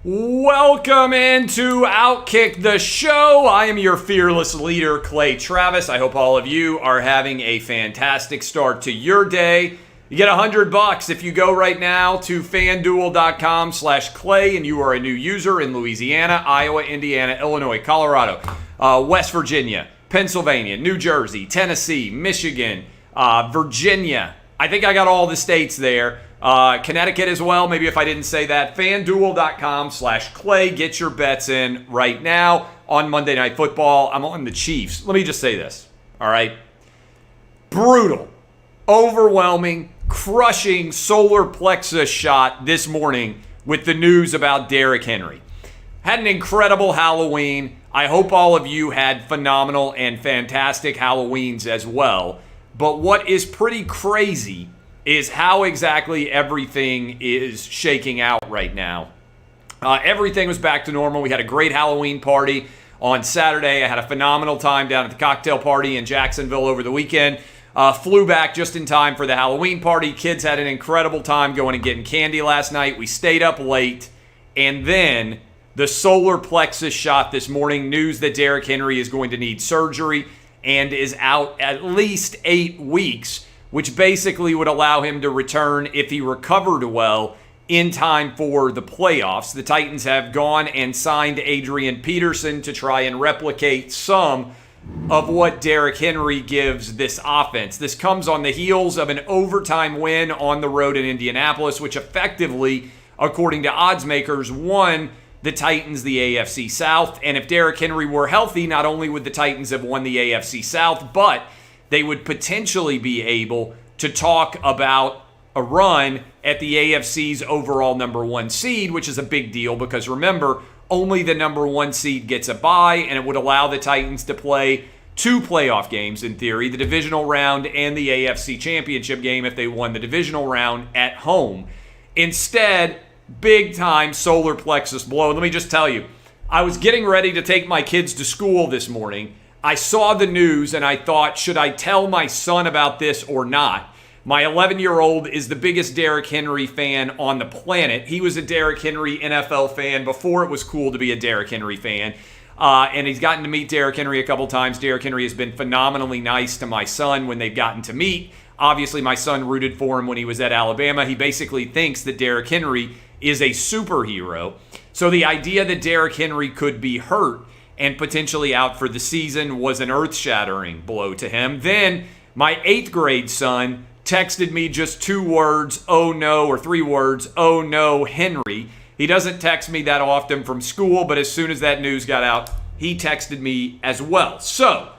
Welcome into Outkick the Show. I am your fearless leader, Clay Travis. I hope all of you are having a fantastic start to your day. You get $100 if you go right now to fanduel.com/Clay and you are a new user in Louisiana, Iowa, Indiana, Illinois, Colorado, West Virginia, Pennsylvania, New Jersey, Tennessee, Michigan, Virginia. I think I got all the states there. Connecticut as well, maybe if I didn't say that. FanDuel.com/Clay. Get your bets in right now on Monday Night Football. I'm on the Chiefs. Let me just say this, all right? Brutal, overwhelming, crushing solar plexus shot this morning with the news about Derrick Henry. Had an incredible Halloween. I hope all of you had phenomenal and fantastic Halloweens as well. But what is pretty crazy is how exactly everything is shaking out right now. Everything was back to normal. We had a great Halloween party on Saturday. I had a phenomenal time down at the cocktail party in Jacksonville over the weekend. Flew back just in time for the Halloween party. Kids had an incredible time going and getting candy last night. We stayed up late. And then the solar plexus shot this morning. News that Derrick Henry is going to need surgery and is out at least 8 weeks, which basically would allow him to return, if he recovered well, in time for the playoffs. The Titans have gone and signed Adrian Peterson to try and replicate some of what Derrick Henry gives this offense. This comes on the heels of an overtime win on the road in Indianapolis, which effectively, according to odds makers, won the Titans the AFC South. And if Derrick Henry were healthy, not only would the Titans have won the AFC South, but they would potentially be able to talk about a run at the AFC's overall number one seed, which is a big deal because remember, only the number one seed gets a bye, and it would allow the Titans to play 2 playoff games in theory, the divisional round and the AFC championship game if they won the divisional round at home. Instead, big time solar plexus blow. Let me just tell you, I was getting ready to take my kids to school this morning. I saw the news and I thought, should I tell my son about this or not? My 11-year-old is the biggest Derrick Henry fan on the planet. He was a Derrick Henry NFL fan before it was cool to be a Derrick Henry fan. And he's gotten to meet Derrick Henry a couple times. Derrick Henry has been phenomenally nice to my son when they've gotten to meet. Obviously, my son rooted for him when he was at Alabama. He basically thinks that Derrick Henry is a superhero. So the idea that Derrick Henry could be hurt and potentially out for the season was an earth-shattering blow to him. Then my 8th grade son texted me just 2 words, oh no, or 3 words, oh no, Henry. He doesn't text me that often from school, but as soon as that news got out, he texted me as well. So,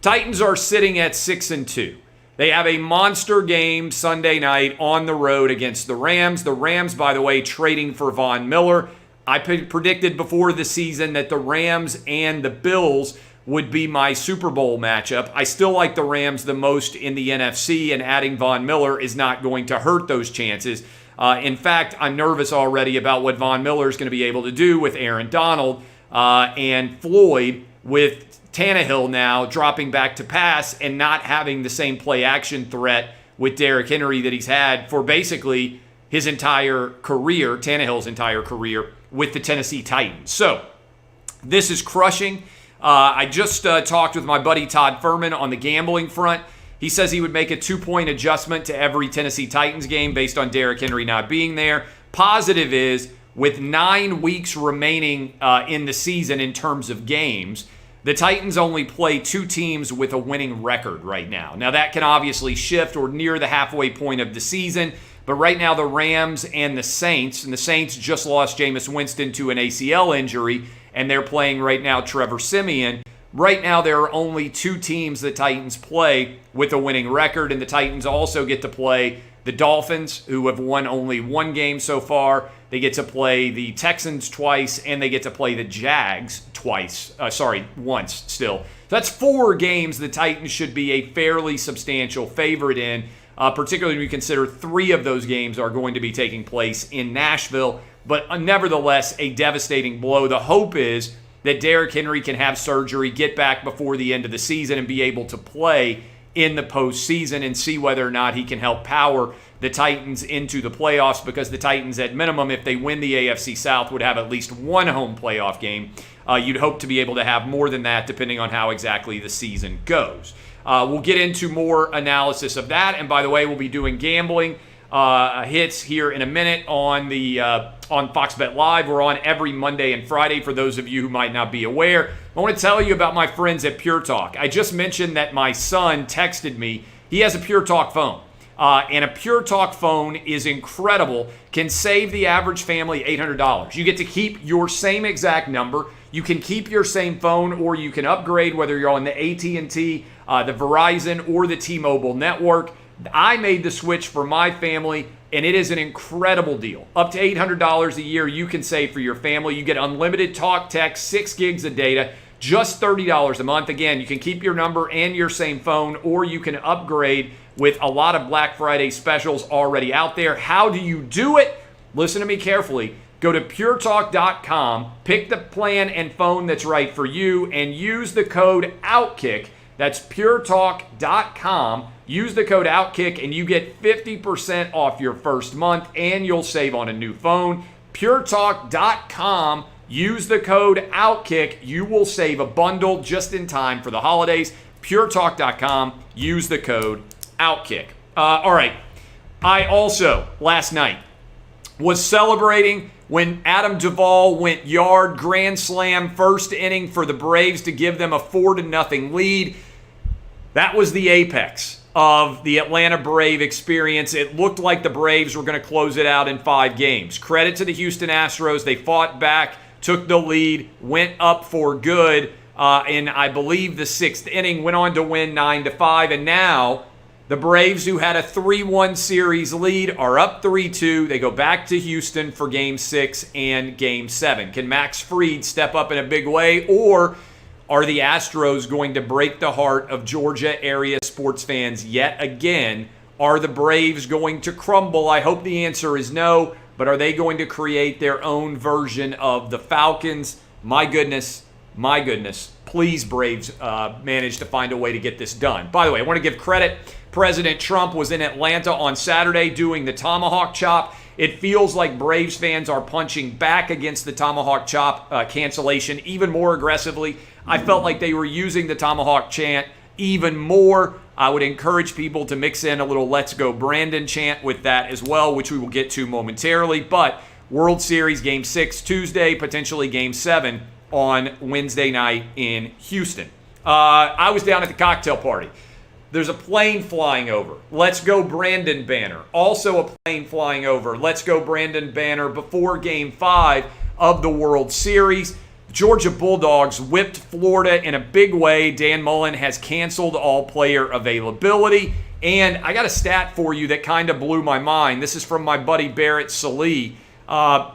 Titans are sitting at 6-2. They have a monster game Sunday night on the road against the Rams. The Rams, by the way, trading for Von Miller. I predicted before the season that the Rams and the Bills would be my Super Bowl matchup. I still like the Rams the most in the NFC, and adding Von Miller is not going to hurt those chances. In fact, I'm nervous already about what Von Miller is going to be able to do with Aaron Donald and Floyd, with Tannehill now dropping back to pass and not having the same play-action threat with Derrick Henry that he's had for basically his entire career, Tannehill's entire career, with the Tennessee Titans. So, this is crushing. I just talked with my buddy Todd Furman on the gambling front. He says he would make a 2-point adjustment to every Tennessee Titans game based on Derrick Henry not being there. Positive is, with 9 weeks remaining in the season in terms of games, the Titans only play 2 teams with a winning record right now. Now, that can obviously shift or near the halfway point of the season, but right now the Rams and the Saints just lost Jameis Winston to an ACL injury, and they're playing right now Trevor Siemian. Right now, there are only 2 teams the Titans play with a winning record, and the Titans also get to play the Dolphins, who have won only 1 game so far. They get to play the Texans twice, and they get to play the Jags once still. So that's 4 games the Titans should be a fairly substantial favorite in, particularly when you consider 3 of those games are going to be taking place in Nashville. But nevertheless, a devastating blow. The hope is that Derrick Henry can have surgery, get back before the end of the season, and be able to play in the postseason and see whether or not he can help power the Titans into the playoffs, because the Titans, at minimum, if they win the AFC South, would have at least one home playoff game. You'd hope to be able to have more than that, depending on how exactly the season goes. We'll get into more analysis of that, and by the way, we'll be doing gambling hits here in a minute on Fox Bet Live. We're on every Monday and Friday for those of you who might not be aware. I want to tell you about my friends at Pure Talk. I just mentioned that my son texted me. He has a Pure Talk phone. And a Pure Talk phone is incredible, can save the average family $800. You get to keep your same exact number. You can keep your same phone, or you can upgrade whether you're on the AT&T, the Verizon, or the T-Mobile network. I made the switch for my family, and it is an incredible deal. Up to $800 a year you can save for your family. You get unlimited talk, text, 6 gigs of data, just $30 a month. Again, you can keep your number and your same phone, or you can upgrade with a lot of Black Friday specials already out there. How do you do it? Listen to me carefully. Go to puretalk.com, pick the plan and phone that's right for you, and use the code OUTKICK. That's puretalk.com. Use the code OUTKICK, and you get 50% off your first month, and you'll save on a new phone. puretalk.com. Use the code OUTKICK. You will save a bundle just in time for the holidays. puretalk.com. Use the code OUTKICK. All right. I also, last night, was celebrating when Adam Duvall went yard, grand slam, first inning for the Braves to give them a 4-0 lead. That was the apex of the Atlanta Brave experience. It looked like the Braves were going to close it out in 5 games. Credit to the Houston Astros. They fought back, took the lead, went up for good in, I believe, the 6th inning, went on to win 9-5, and now the Braves, who had a 3-1 series lead, are up 3-2. They go back to Houston for Game 6 and Game 7. Can Max Fried step up in a big way, or are the Astros going to break the heart of Georgia area sports fans yet again? Are the Braves going to crumble? I hope the answer is no, but are they going to create their own version of the Falcons? My goodness. Please, Braves, manage to find a way to get this done. By the way, I want to give credit. President Trump was in Atlanta on Saturday doing the tomahawk chop. It feels like Braves fans are punching back against the tomahawk chop cancellation even more aggressively. I felt like they were using the tomahawk chant even more. I would encourage people to mix in a little Let's Go Brandon chant with that as well, which we will get to momentarily. But World Series Game 6 Tuesday, potentially Game 7 on Wednesday night in Houston. I was down at the cocktail party. There's a plane flying over. Let's Go Brandon banner. Also a plane flying over. Let's Go Brandon banner before Game 5 of the World Series. Georgia Bulldogs whipped Florida in a big way. Dan Mullen has canceled all player availability. And I got a stat for you that kind of blew my mind. This is from my buddy Barrett Salee.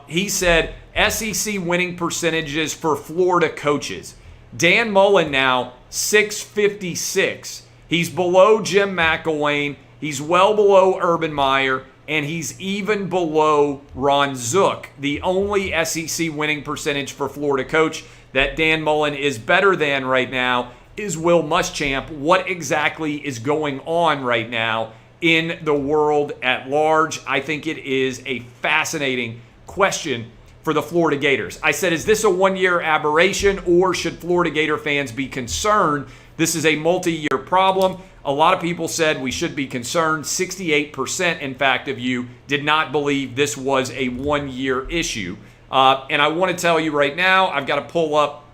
He said SEC winning percentages for Florida coaches. Dan Mullen now 656. He's below Jim McElwain. He's well below Urban Meyer. And he's even below Ron Zook, the only SEC winning percentage for Florida coach that Dan Mullen is better than right now is Will Muschamp. What exactly is going on right now in the world at large? I think it is a fascinating question for the Florida Gators. I said, is this a one-year aberration, or should Florida Gator fans be concerned? This is a multi-year problem. A lot of people said we should be concerned. 68%, in fact, of you did not believe this was a one-year issue. And I want to tell you right now, I've got to pull up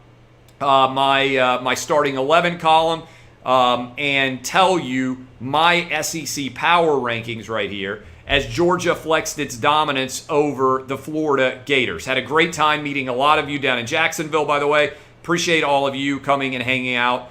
my starting 11 column and tell you my SEC power rankings right here as Georgia flexed its dominance over the Florida Gators. Had a great time meeting a lot of you down in Jacksonville, by the way. Appreciate all of you coming and hanging out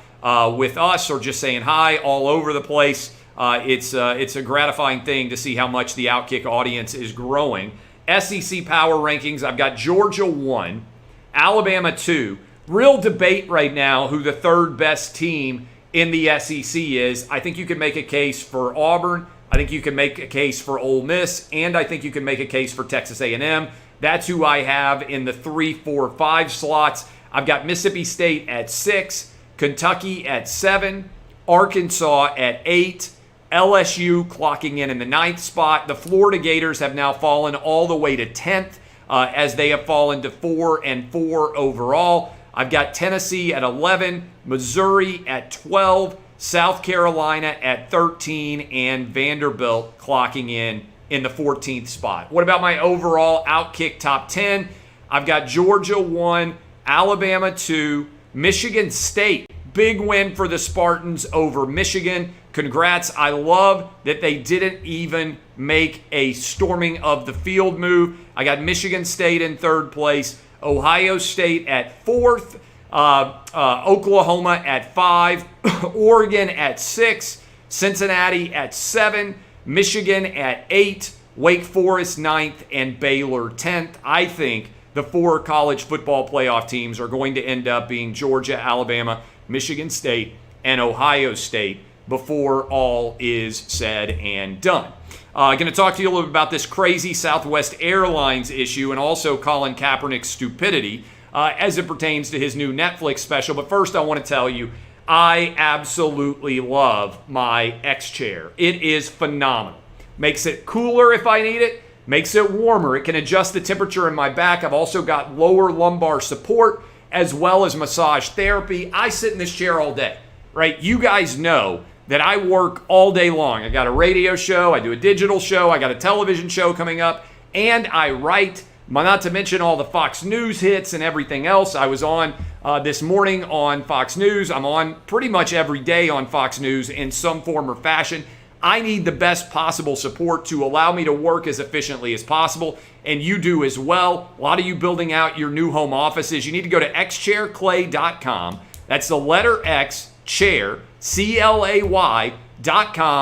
with us, or just saying hi all over the place. It's a gratifying thing to see how much the Outkick audience is growing. SEC power rankings, I've got Georgia 1, Alabama 2. Real debate right now who the third best team in the SEC is. I think you can make a case for Auburn. I think you can make a case for Ole Miss, and I think you can make a case for Texas A&M. That's who I have in the 3, 4, 5 slots. I've got Mississippi State at 6, Kentucky at 7, Arkansas at 8, LSU clocking in the 9th spot. The Florida Gators have now fallen all the way to 10th as they have fallen to 4-4 overall. I've got Tennessee at 11, Missouri at 12, South Carolina at 13, and Vanderbilt clocking in the 14th spot. What about my overall Outkick top 10? I've got Georgia 1, Alabama 2, Michigan State. Big win for the Spartans over Michigan. Congrats. I love that they didn't even make a storming of the field move. I got Michigan State in 3rd place, Ohio State at 4th, Oklahoma at 5, Oregon at 6, Cincinnati at 7, Michigan at 8, Wake Forest 9th, and Baylor 10th. I think the 4 college football playoff teams are going to end up being Georgia, Alabama, Michigan State, and Ohio State before all is said and done. Going to talk to you a little bit about this crazy Southwest Airlines issue and also Colin Kaepernick's stupidity as it pertains to his new Netflix special. But first, I want to tell you, I absolutely love my X chair. It is phenomenal. Makes it cooler if I need it. Makes it warmer. It can adjust the temperature in my back. I've also got lower lumbar support as well as massage therapy. I sit in this chair all day, right? You guys know that I work all day long. I got a radio show, I do a digital show, I got a television show coming up, and I write, not to mention all the Fox News hits and everything else. I was on this morning on Fox News. I'm on pretty much every day on Fox News in some form or fashion. I need the best possible support to allow me to work as efficiently as possible, and you do as well. A lot of you building out your new home offices. You need to go to xchairclay.com. That's the letter X, chair, CLAY.com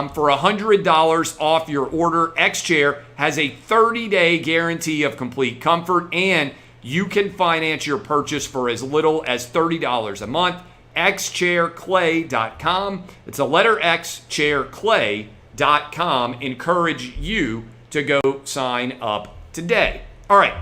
for $100 off your order. X-Chair has a 30-day guarantee of complete comfort, and you can finance your purchase for as little as $30 a month. xchairclay.com. It's a letter X, chairclay.com. Encourage you to go sign up today. All right,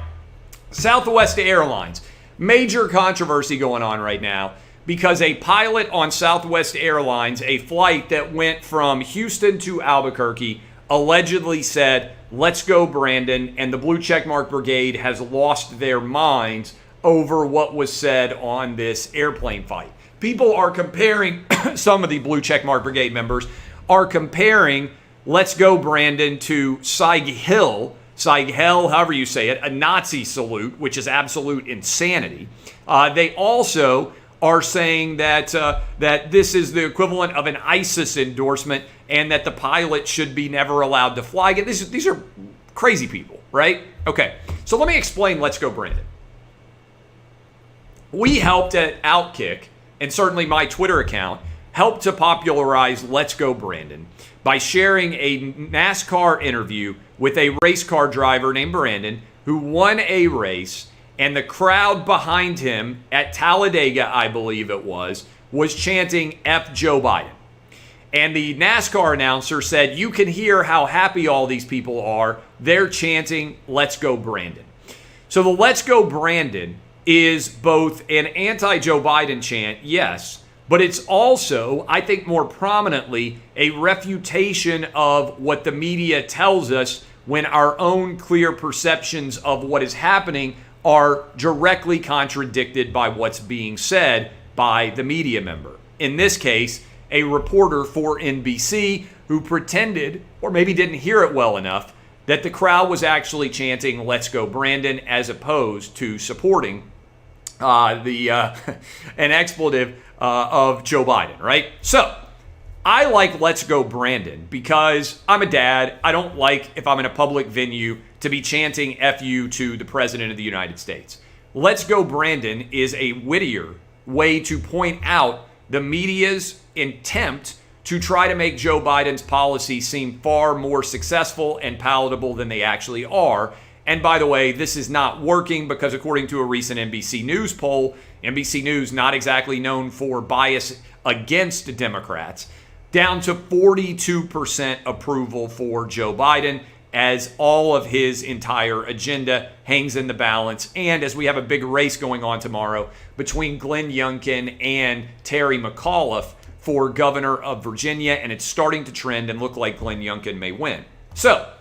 Southwest Airlines. Major controversy going on right now because a pilot on Southwest Airlines, a flight that went from Houston to Albuquerque, allegedly said, "Let's go, Brandon," and the Blue Checkmark Brigade has lost their minds over what was said on this airplane flight. People are comparing, some of the Blue Checkmark Brigade members are comparing "Let's go, Brandon" to Sieg Heil, however you say it, a Nazi salute, which is absolute insanity. They also are saying that that this is the equivalent of an ISIS endorsement and that the pilot should be never allowed to fly. These are crazy people, right? Okay, so let me explain Let's Go Brandon. We helped at Outkick, and certainly my Twitter account, helped to popularize Let's Go Brandon by sharing a NASCAR interview with a race car driver named Brandon who won a race, and the crowd behind him at Talladega, I believe it was chanting F Joe Biden. And the NASCAR announcer said, "You can hear how happy all these people are. They're chanting Let's Go Brandon." So the Let's Go Brandon is both an anti-Joe Biden chant, yes, but it's also, I think more prominently, a refutation of what the media tells us when our own clear perceptions of what is happening are directly contradicted by what's being said by the media member. In this case, a reporter for NBC who pretended, or maybe didn't hear it well enough, that the crowd was actually chanting "Let's Go Brandon" as opposed to supporting an expletive of Joe Biden, right? So I like Let's Go Brandon because I'm a dad. I don't like, if I'm in a public venue, to be chanting "F you" to the President of the United States. Let's Go Brandon is a wittier way to point out the media's attempt to try to make Joe Biden's policies seem far more successful and palatable than they actually are. And by the way, this is not working because according to a recent NBC News poll, NBC News, not exactly known for bias against Democrats, down to 42% approval for Joe Biden as all of his entire agenda hangs in the balance. And as we have a big race going on tomorrow between Glenn Youngkin and Terry McAuliffe for governor of Virginia, and it's starting to trend and look like Glenn Youngkin may win. So,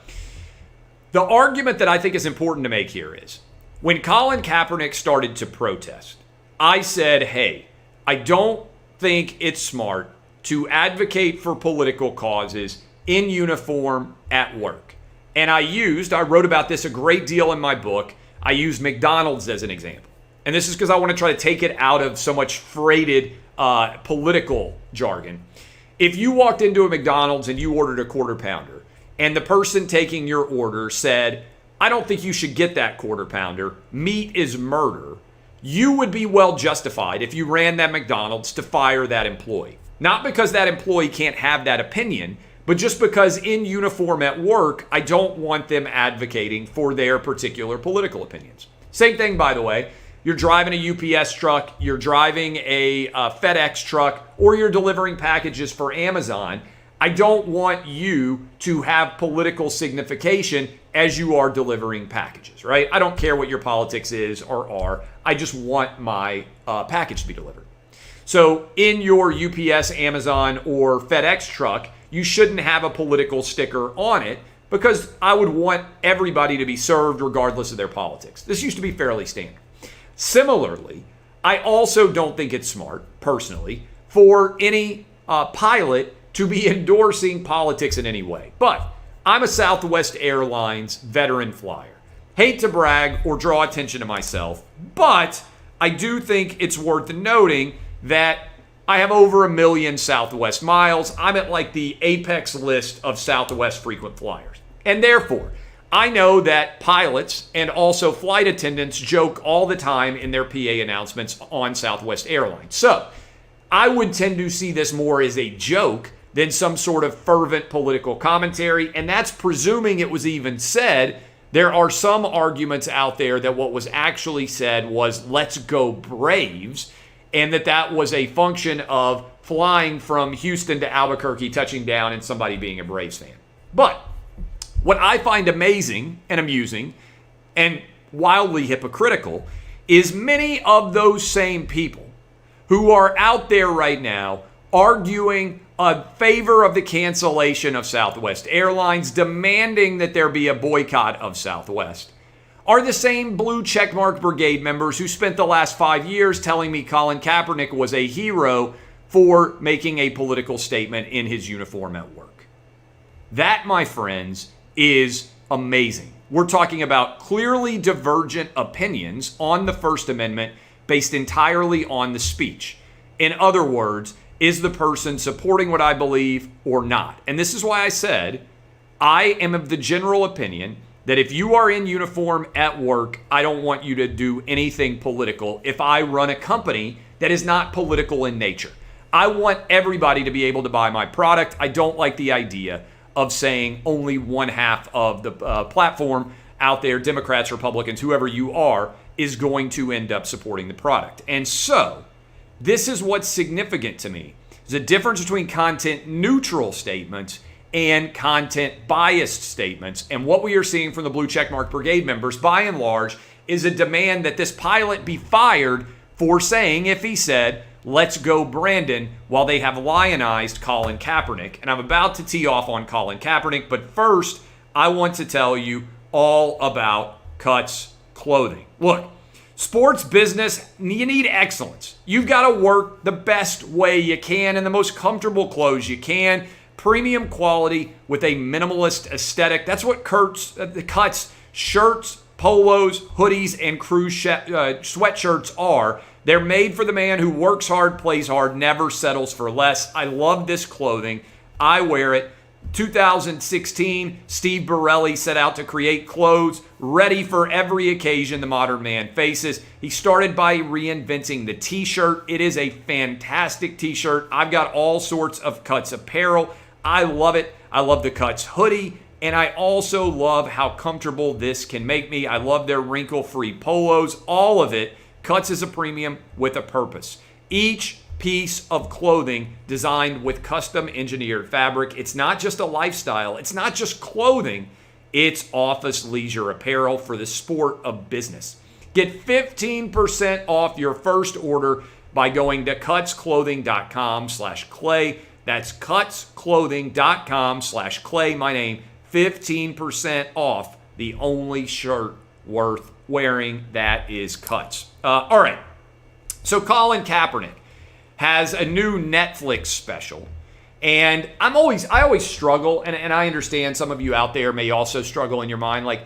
the argument that I think is important to make here is, when Colin Kaepernick started to protest, I said, hey, I don't think it's smart to advocate for political causes in uniform at work. And I wrote about this a great deal in my book. I used McDonald's as an example. And this is because I want to try to take it out of so much freighted political jargon. If you walked into a McDonald's and you ordered a quarter pounder, and the person taking your order said, I don't think you should get that quarter pounder, meat is murder, you would be well justified if you ran that McDonald's to fire that employee. Not because that employee can't have that opinion, but just because in uniform at work, I don't want them advocating for their particular political opinions. Same thing, by the way. You're driving a UPS truck, you're driving a FedEx truck, or you're delivering packages for Amazon. I don't want you to have political signification as you are delivering packages, right? I don't care what your politics is or are. I just want my package to be delivered. So in your UPS, Amazon, or FedEx truck, you shouldn't have a political sticker on it because I would want everybody to be served regardless of their politics. This used to be fairly standard. Similarly, I also don't think it's smart, personally, for any pilot to be endorsing politics in any way. But I'm a Southwest Airlines veteran flyer. Hate to brag or draw attention to myself, but I do think it's worth noting that I have over 1 million Southwest miles. I'm at like the apex list of Southwest frequent flyers. And therefore, I know that pilots and also flight attendants joke all the time in their PA announcements on Southwest Airlines. So I would tend to see this more as a joke than some sort of fervent political commentary. And that's presuming it was even said. There are some arguments out there that what was actually said was, let's go Braves, and that was a function of flying from Houston to Albuquerque, touching down, and somebody being a Braves fan. But what I find amazing and amusing and wildly hypocritical is many of those same people who are out there right now arguing in favor of the cancellation of Southwest Airlines, demanding that there be a boycott of Southwest, are the same blue checkmark brigade members who spent the last 5 years telling me Colin Kaepernick was a hero for making a political statement in his uniform at work. That, my friends, is amazing. We're talking about clearly divergent opinions on the First Amendment based entirely on the speech. In other words, is the person supporting what I believe or not? And this is why I said I am of the general opinion that if you are in uniform at work, I don't want you to do anything political if I run a company that is not political in nature. I want everybody to be able to buy my product. I don't like the idea of saying only one half of the platform out there, Democrats, Republicans, whoever you are, is going to end up supporting the product. And so, this is what's significant to me. There's a difference between content neutral statements and content biased statements. And what we are seeing from the Blue Checkmark Brigade members, by and large, is a demand that this pilot be fired for saying, if he said, let's go Brandon, while they have lionized Colin Kaepernick. And I'm about to tee off on Colin Kaepernick, but first, I want to tell you all about Cuts Clothing. Look, sports business, you need excellence. You've got to work the best way you can in the most comfortable clothes you can. Premium quality with a minimalist aesthetic. That's what Cuts shirts, polos, hoodies, and crew sweatshirts are. They're made for the man who works hard, plays hard, never settles for less. I love this clothing. I wear it. 2016, Steve Borelli set out to create clothes ready for every occasion the modern man faces. He started by reinventing the t-shirt. It is a fantastic t-shirt. I've got all sorts of Cuts apparel. I love it. I love the Cuts hoodie. And I also love how comfortable this can make me. I love their wrinkle-free polos. All of it. Cuts is a premium with a purpose. Each piece of clothing designed with custom engineered fabric. It's not just a lifestyle. It's not just clothing. It's office leisure apparel for the sport of business. Get 15% off your first order by going to cutsclothing.com/clay. That's cutsclothing.com/clay. My name, 15% off the only shirt worth wearing. That is Cuts. All right. So Colin Kaepernick has a new Netflix special. And I always struggle, and I understand some of you out there may also struggle in your mind, like,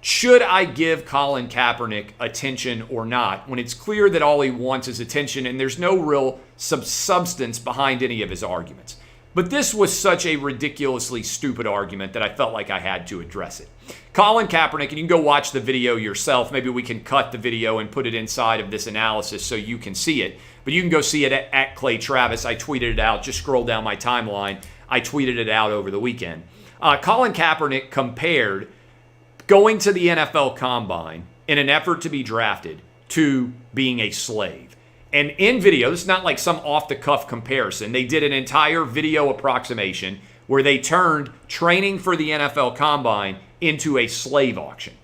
should I give Colin Kaepernick attention or not, when it's clear that all he wants is attention and there's no real substance behind any of his arguments. But this was such a ridiculously stupid argument that I felt like I had to address it. Colin Kaepernick, and you can go watch the video yourself. Maybe we can cut the video and put it inside of this analysis so you can see it. But you can go see it at Clay Travis. I tweeted it out. Just scroll down my timeline. I tweeted it out over the weekend. Colin Kaepernick compared going to the NFL Combine in an effort to be drafted to being a slave. And in video, this is not like some off-the-cuff comparison. They did an entire video approximation where they turned training for the NFL Combine into a slave auction.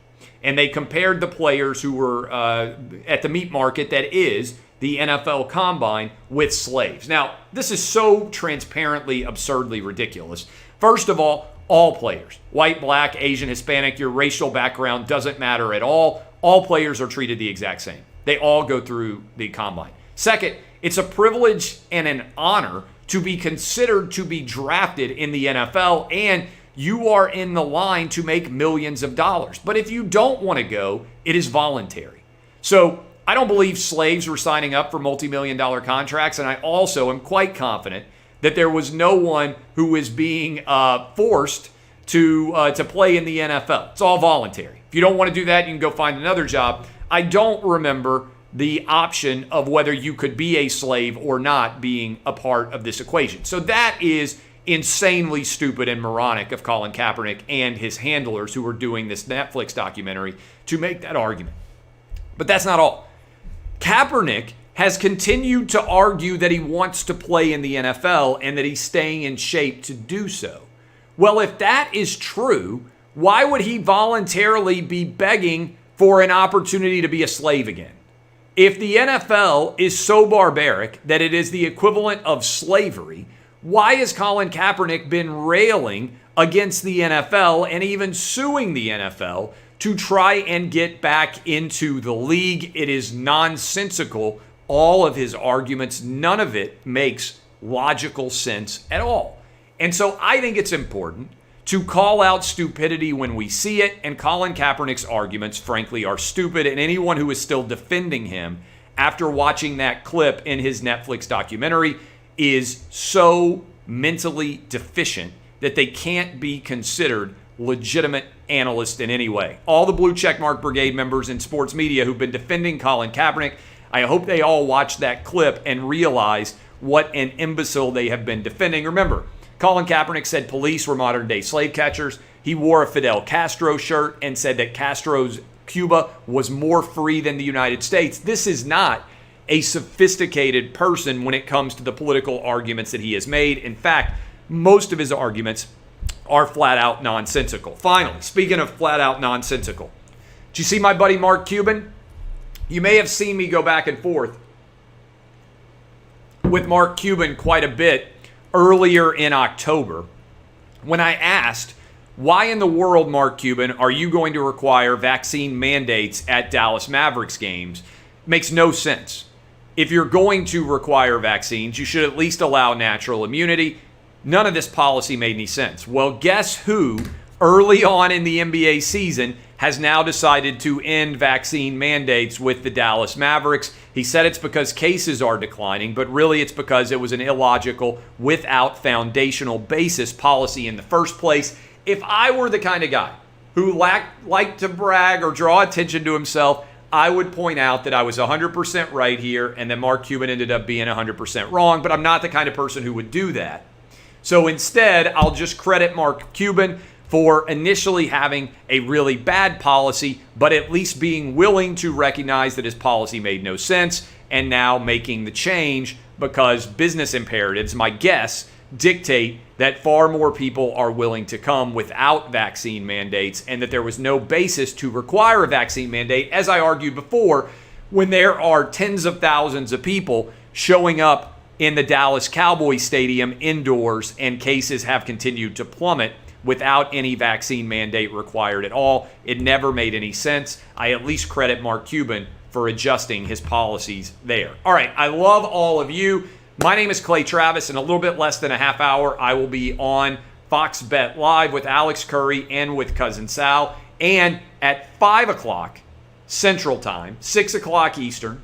And they compared the players who were at the meat market that is the NFL Combine with slaves. Now, this is so transparently, absurdly ridiculous. First of all players, white, black, Asian, Hispanic, your racial background doesn't matter at all. All players are treated the exact same. They all go through the Combine. Second, it's a privilege and an honor to be considered to be drafted in the NFL, and you are in the line to make millions of dollars. But if you don't want to go, it is voluntary. So I don't believe slaves were signing up for multi-million-dollar contracts, and I also am quite confident that there was no one who was being forced to play in the NFL. It's all voluntary. If you don't want to do that, you can go find another job. I don't remember the option of whether you could be a slave or not being a part of this equation. So that is insanely stupid and moronic of Colin Kaepernick and his handlers who were doing this Netflix documentary to make that argument. But that's not all. Kaepernick has continued to argue that he wants to play in the NFL and that he's staying in shape to do so. Well, if that is true, why would he voluntarily be begging for an opportunity to be a slave again? If the NFL is so barbaric that it is the equivalent of slavery, why has Colin Kaepernick been railing against the NFL and even suing the NFL to try and get back into the league? It is nonsensical. All of his arguments, none of it makes logical sense at all. And so I think it's important to call out stupidity when we see it, and Colin Kaepernick's arguments, frankly, are stupid, and anyone who is still defending him after watching that clip in his Netflix documentary is so mentally deficient that they can't be considered legitimate analysts in any way. All the Blue Checkmark Brigade members in sports media who've been defending Colin Kaepernick, I hope they all watch that clip and realize what an imbecile they have been defending. Remember, Colin Kaepernick said police were modern-day slave catchers. He wore a Fidel Castro shirt and said that Castro's Cuba was more free than the United States. This is not a sophisticated person when it comes to the political arguments that he has made. In fact, most of his arguments are flat-out nonsensical. Finally, speaking of flat-out nonsensical, did you see my buddy Mark Cuban? You may have seen me go back and forth with Mark Cuban quite a bit earlier in October when I asked, why in the world, Mark Cuban, are you going to require vaccine mandates at Dallas Mavericks games? Makes no sense. If you're going to require vaccines, you should at least allow natural immunity. None of this policy made any sense. Well, guess who early on in the NBA season has now decided to end vaccine mandates with the Dallas Mavericks? He said it's because cases are declining, but really it's because it was an illogical, without foundational basis policy in the first place. If I were the kind of guy who liked to brag or draw attention to himself, I would point out that I was 100% right here and that Mark Cuban ended up being 100% wrong, but I'm not the kind of person who would do that. So instead, I'll just credit Mark Cuban for initially having a really bad policy, but at least being willing to recognize that his policy made no sense and now making the change because business imperatives, my guess, dictate that far more people are willing to come without vaccine mandates and that there was no basis to require a vaccine mandate, as I argued before, when there are tens of thousands of people showing up in the Dallas Cowboys Stadium indoors, and cases have continued to plummet without any vaccine mandate required at all. It never made any sense. I at least credit Mark Cuban for adjusting his policies there. All right, I love all of you. My name is Clay Travis. In a little bit less than a half hour, I will be on Fox Bet Live with Alex Curry and with Cousin Sal. And at 5 o'clock Central Time, 6 o'clock Eastern,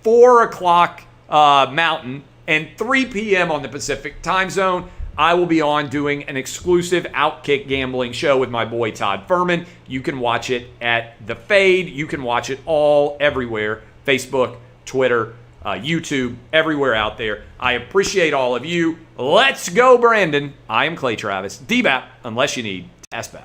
4 o'clock Mountain, and 3 p.m. on the Pacific Time Zone, I will be on doing an exclusive Outkick gambling show with my boy Todd Furman. You can watch it at The Fade. You can watch it all everywhere. Facebook, Twitter, YouTube, everywhere out there. I appreciate all of you. Let's go, Brandon. I am Clay Travis. DBAP, unless you need SBAP.